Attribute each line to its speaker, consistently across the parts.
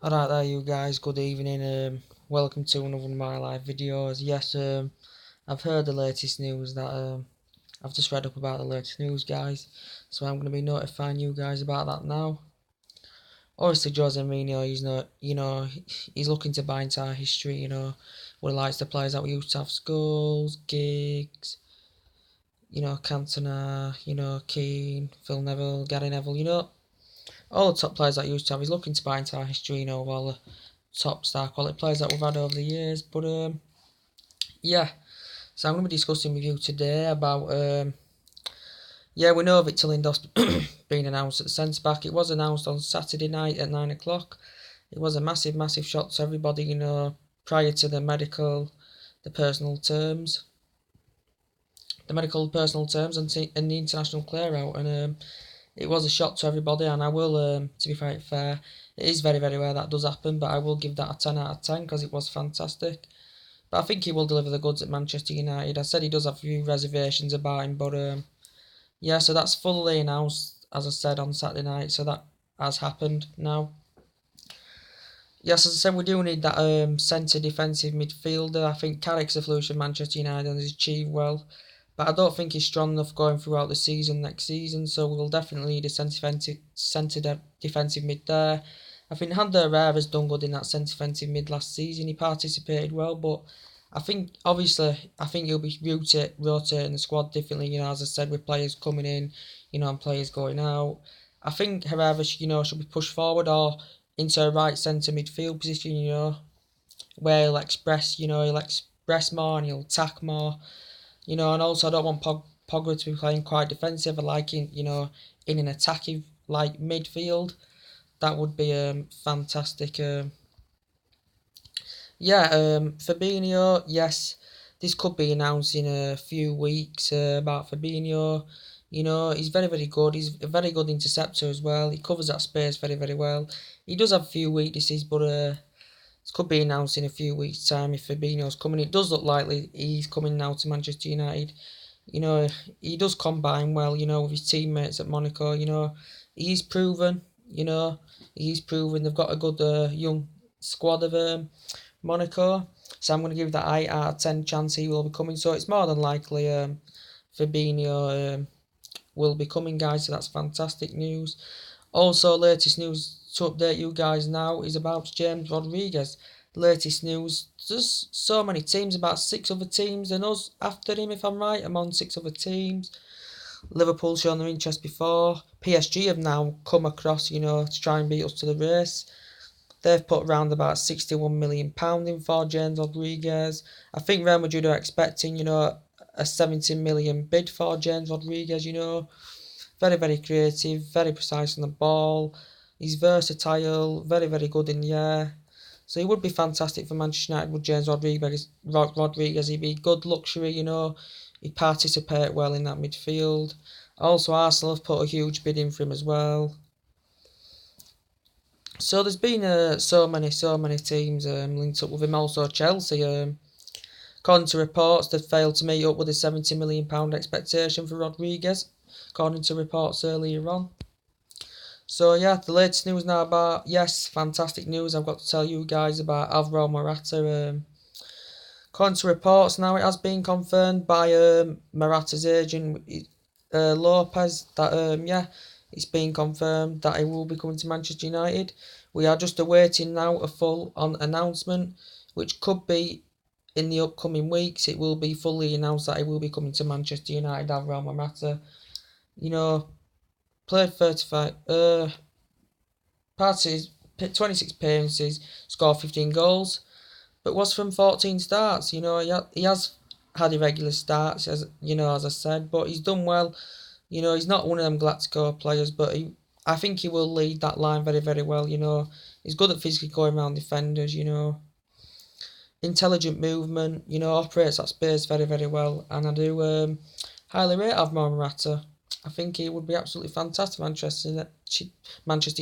Speaker 1: Alright there you guys, good evening, welcome to another one of my live videos. Yes, I've heard the latest news that, I've just read up about the latest news guys, so I'm going to be notifying you guys about that now. Obviously Jose Mourinho, he's not, he's looking to buy into our history, what he likes the players that we used to have, Scholes, Giggs, Cantona, Keane, Phil Neville, Gary Neville, all the top players that we used to have. He's looking to buy into our history, of all the top star quality players that we've had over the years. But yeah, so I'm going to be discussing with you today about we know Victor Lindelof's been announced at the centre back. It was announced on Saturday night at 9 o'clock. It was a massive shock to everybody, prior to the personal terms, and the international clear out, and it was a shock to everybody. And I will, to be very fair, it is very rare that does happen, but I will give that a 10 out of 10 because it was fantastic. But I think he will deliver the goods at Manchester United. I said he does have a few reservations about him, but yeah, so that's fully announced, as I said, on Saturday night, so that has happened now. Yes, as I said, we do need that centre defensive midfielder. I think Carrick's a solution Manchester United has achieved well, but I don't think he's strong enough going throughout the season next season, so we'll definitely need a centre defensive mid there. I think Hande Herrera's done good in that centre defensive mid last season. He participated well, but I think he'll be rotating the squad differently. As I said, with players coming in, and players going out. I think Herrera, should be pushed forward or into a right centre midfield position. Where he'll express more and he'll attack more. And also I don't want Pogba to be playing quite defensive. I like him, in an attacking like midfield. That would be fantastic. Fabinho, yes, this could be announced in a few weeks about Fabinho. He's very good. He's a very good interceptor as well. He covers that space very well. He does have a few weaknesses, but this could be announced in a few weeks' time if Fabinho's coming. It does look likely he's coming now to Manchester United. He does combine well, with his teammates at Monaco. He's proven, they've got a good young squad of Monaco. So I'm going to give that 8 out of 10 chance he will be coming. So it's more than likely Fabinho will be coming, guys. So that's fantastic news. Also, latest news to update you guys now is about James Rodriguez. Latest news, there's so many teams, about 6 other teams than us after him, if I'm right. I'm on 6 other teams. Liverpool shown their interest before. PSG have now come across, to try and beat us to the race. They've put around about £61 million in for James Rodriguez. I think Real Madrid are expecting, a 70 million bid for James Rodriguez, Very creative, very precise on the ball. He's versatile, very good in the air. So he would be fantastic for Manchester United with James Rodriguez. He'd be good luxury, He'd participate well in that midfield. Also, Arsenal have put a huge bid in for him as well. So there's been so many teams linked up with him. Also Chelsea, according to reports, they've failed to meet up with a £70 million expectation for Rodriguez, according to reports earlier on. So yeah, the latest news now about, yes, fantastic news I've got to tell you guys about Alvaro Morata. According to reports now, it has been confirmed by Morata's agent, Lopez, that it's been confirmed that he will be coming to Manchester United. We are just awaiting now a full announcement, which could be in the upcoming weeks. It will be fully announced that he will be coming to Manchester United. Alvaro Morata, played 26 appearances, scored 15 goals, but was from 14 starts. He has had irregular starts, as I said, but he's done well. He's not one of them Galactico players, but I think he will lead that line very well. He's good at physically going around defenders. Intelligent movement. Operates that space very well, and I do highly rate Alvaro Morata. I think he would be absolutely fantastic for Manchester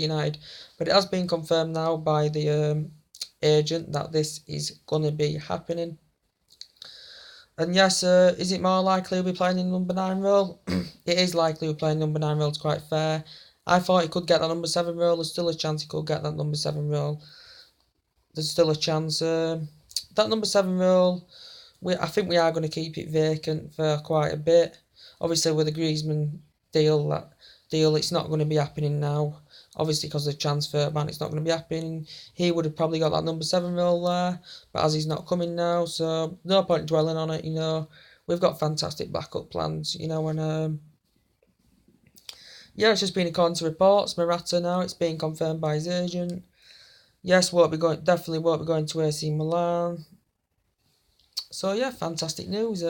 Speaker 1: United. But it has been confirmed now by the agent that this is going to be happening. And yes, is it more likely he'll be playing in number 9 role? It is likely he'll be playing number 9 role, it's quite fair. I thought he could get that number 7 role. There's still a chance he could get that number 7 role. there's still a chance. That number 7 role, I think we are going to keep it vacant for quite a bit. Obviously, with the Griezmann deal, it's not going to be happening now. Obviously, because of the transfer ban, it's not going to be happening. He would have probably got that number 7 role there, but as he's not coming now, so no point dwelling on it. We've got fantastic backup plans. And yeah, it's just been according to reports. Morata now, it's being confirmed by his agent. Yes, definitely won't be going to AC Milan. So yeah, fantastic news.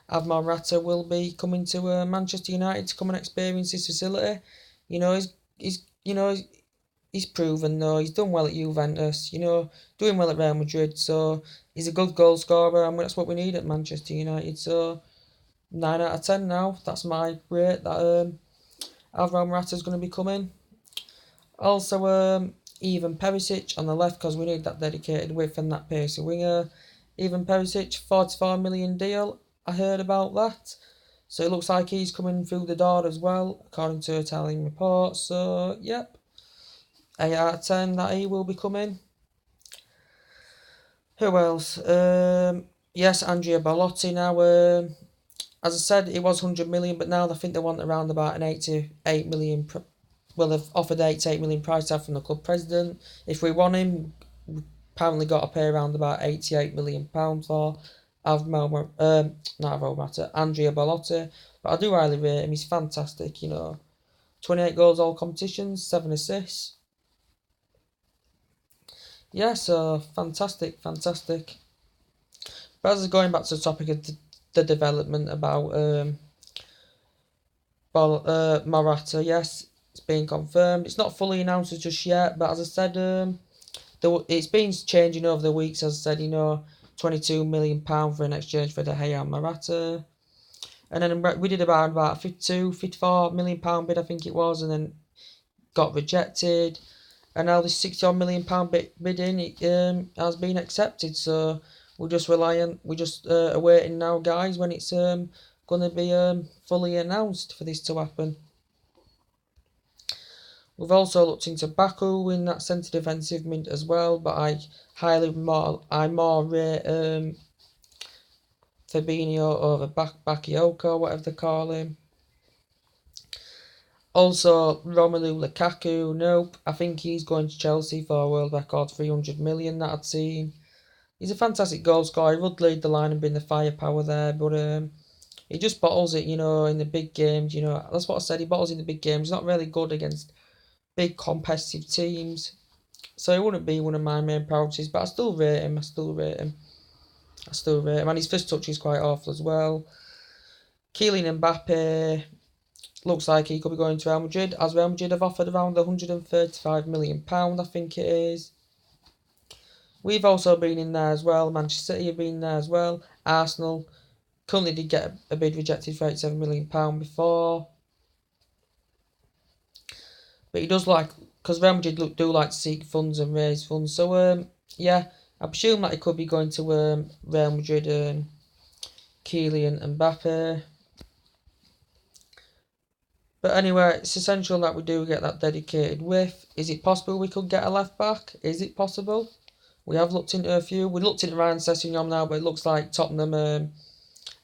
Speaker 1: Admiral Morata will be coming to Manchester United to come and experience his facility. You know, he's proven though. He's done well at Juventus. Doing well at Real Madrid. So he's a good goal scorer, and that's what we need at Manchester United. So 9 out of 10 now. That's my rate that Alvaro Morata is going to be coming. Also, Ivan Perisic on the left, because we need that dedicated width and that pacey winger. Ivan Perisic, 44 million deal. I heard about that. So it looks like he's coming through the door as well, according to Italian reports. So, yep. 8 out of 10 that he will be coming. Who else? Yes, Andrea Bellotti now. As I said, it was 100 million, but now I think they want around about an 88 million. They've offered 88 million price tag from the club president. If we want him, we apparently got to pay around about 88 million pounds for Andrea Bellotti. But I do highly rate him. He's fantastic. 28 goals all competitions, 7 assists. Yeah, so fantastic. But as going back to the topic of the development about Morata, yes, it's been confirmed. It's not fully announced just yet, but as I said, it's been changing over the weeks. As I said, £22 million for an exchange for De Gea and Morata. And then we did about £54 million bid, I think it was, and then got rejected. And now this £60 million bidding has been accepted. So we're just awaiting now, guys, when it's going to be fully announced for this to happen. We've also looked into Baku in that centre defensive mid as well, but I more rate Fabinho over Bakayoko, whatever they call him. Also, Romelu Lukaku, nope. I think he's going to Chelsea for a world record 300 million that I'd seen. He's a fantastic goal scorer. He would lead the line and bring the firepower there, but he just bottles it, in the big games. That's what I said. He bottles in the big games. He's not really good against big competitive teams. So he wouldn't be one of my main priorities, but I still rate him. And his first touch is quite awful as well. Kylian Mbappe looks like he could be going to Real Madrid, as Real Madrid have offered around £135 million, I think it is. We've also been in there as well. Manchester City have been there as well. Arsenal currently did get a bid rejected for £87 million before. But he does because Real Madrid do like to seek funds and raise funds. So, yeah, I presume that he could be going to Real Madrid and Kylian Mbappe. But anyway, it's essential that we do get that dedicated width. Is it possible we could get a left back? Is it possible? We have looked into a few. We looked into Ryan Sessegnon now, but it looks like Tottenham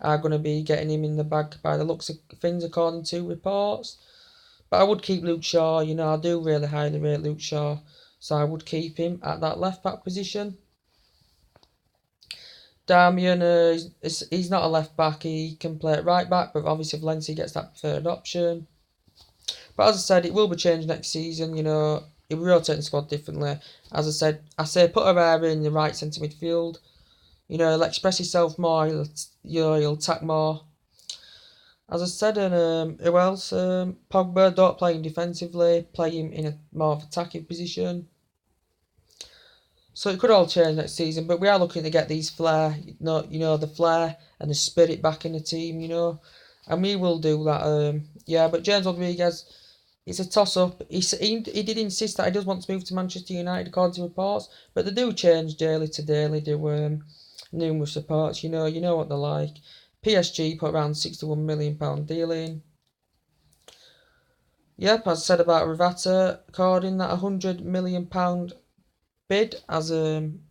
Speaker 1: are going to be getting him in the bag by the looks of things, according to reports. But I would keep Luke Shaw. I do really highly rate Luke Shaw. So I would keep him at that left back position. Darmian, he's not a left back. He can play at right back, but obviously Valencia gets that preferred option. But as I said, it will be changed next season. He'll be rotating the squad differently. As I say put Herrera in the right centre midfield. He'll express himself more. He'll attack more. As I said, and who else? Pogba, don't play him defensively. Play him in a more of attacking position. So it could all change next season, but we are looking to get these flair, the flair and the spirit back in the team, and we will do that. But James Rodriguez, it's a toss-up. He did insist that he does want to move to Manchester United, according to reports, but they do change daily to daily. Do numerous reports. You know what they're like. PSG put around £61 million deal in. Yep, as I said about Ravata, according that £100 million bid has been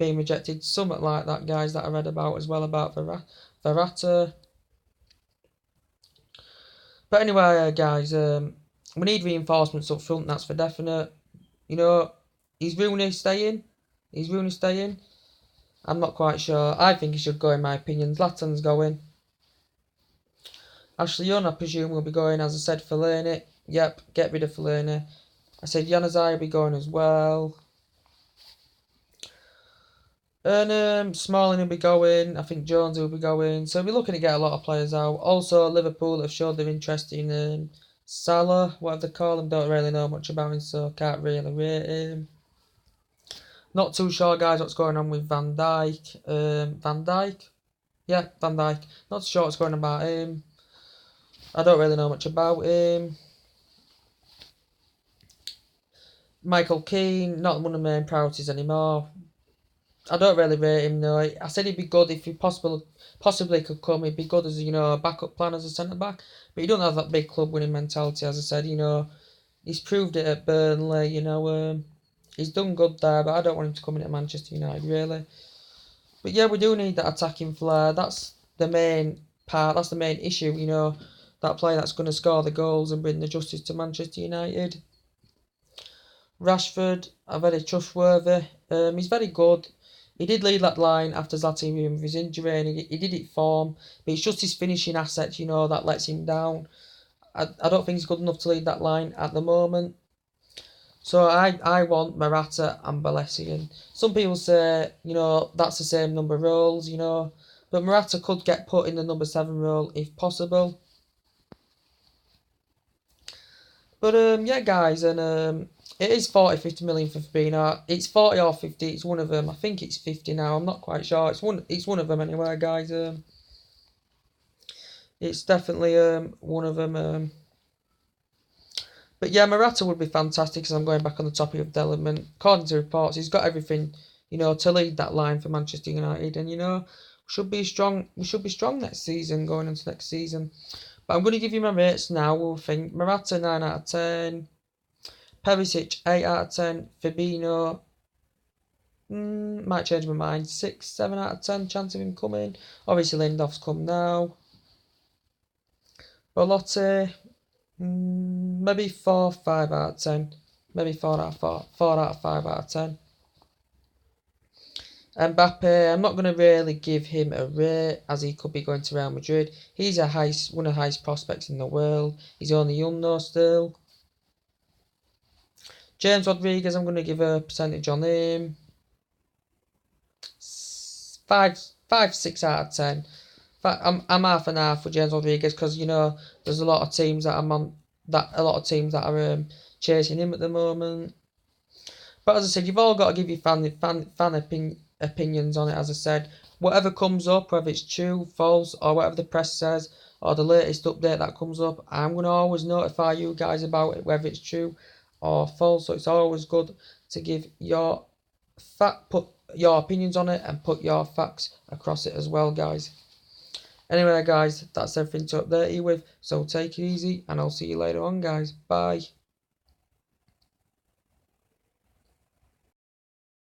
Speaker 1: rejected. Something like that, guys, that I read about as well about Verratti. But anyway, guys, we need reinforcements up front. That's for definite. You know, is Rooney staying? Is Rooney staying? I'm not quite sure. I think he should go, in my opinion. Zlatan's going. Ashley Young, I presume, will be going. As I said, Fellaini. Yep, get rid of Fellaini. I said Januzaj will be going as well. And Smalling will be going. I think Jones will be going. So we're looking to get a lot of players out. Also, Liverpool have showed their interest in Salah, whatever they call him. Don't really know much about him, so can't really rate him. Not too sure, guys, what's going on with Van Dijk. Van Dijk? Yeah, Van Dijk. Not too sure what's going on about him. I don't really know much about him. Michael Keane, not one of my main priorities anymore. I don't really rate him though. I said he'd be good if he possibly could come. He'd be good as a backup plan as a centre back. But he don't have that big club winning mentality. As I said, he's proved it at Burnley. He's done good there, but I don't want him to come into Manchester United really. But yeah, we do need that attacking flair. That's the main part. That's the main issue. That player that's going to score the goals and bring the justice to Manchester United. Rashford, very trustworthy. He's very good. He did lead that line after Zlatan with his injury, and he did it for him. But it's just his finishing assets, that lets him down. I don't think he's good enough to lead that line at the moment. So I want Morata and Balassian. Some people say, that's the same number of roles, but Morata could get put in the number 7 role if possible. But yeah, guys, and it is 40-50 million for Fabinho. It's 40 or 50. It's one of them. I think it's 50 now. I'm not quite sure. It's one of them anyway, guys. It's definitely one of them. But yeah, Morata would be fantastic. Because I'm going back on the topic of development. According to reports, he's got everything, to lead that line for Manchester United, and we should be strong. We should be strong next season, going into next season. But I'm going to give you my rates now. We'll think Morata 9 out of 10. Perisic 8 out of 10. Fabinho, might change my mind. 6, 7 out of 10. Chance of him coming. Obviously, Lindelof's come now. Belotti, maybe 4, 5 out of 10. Maybe 4 out of 5 out of 10. Mbappe, I'm not going to really give him a rate as he could be going to Real Madrid. He's one of the highest prospects in the world. He's only young though still. James Rodriguez, I'm going to give a percentage on him. 5, 6 out of 10. I'm half and half with James Rodriguez because there's a lot of teams that are chasing him at the moment. But as I said, you've all got to give your fan opinions on it. As I said, whatever comes up, whether it's true, false, or whatever the press says, or the latest update that comes up, I'm going to always notify you guys about it, whether it's true or false. So it's always good to give put your opinions on it and put your facts across it as well, guys. Anyway, guys, that's everything to update you with. So take it easy, and I'll see you later on, guys. Bye.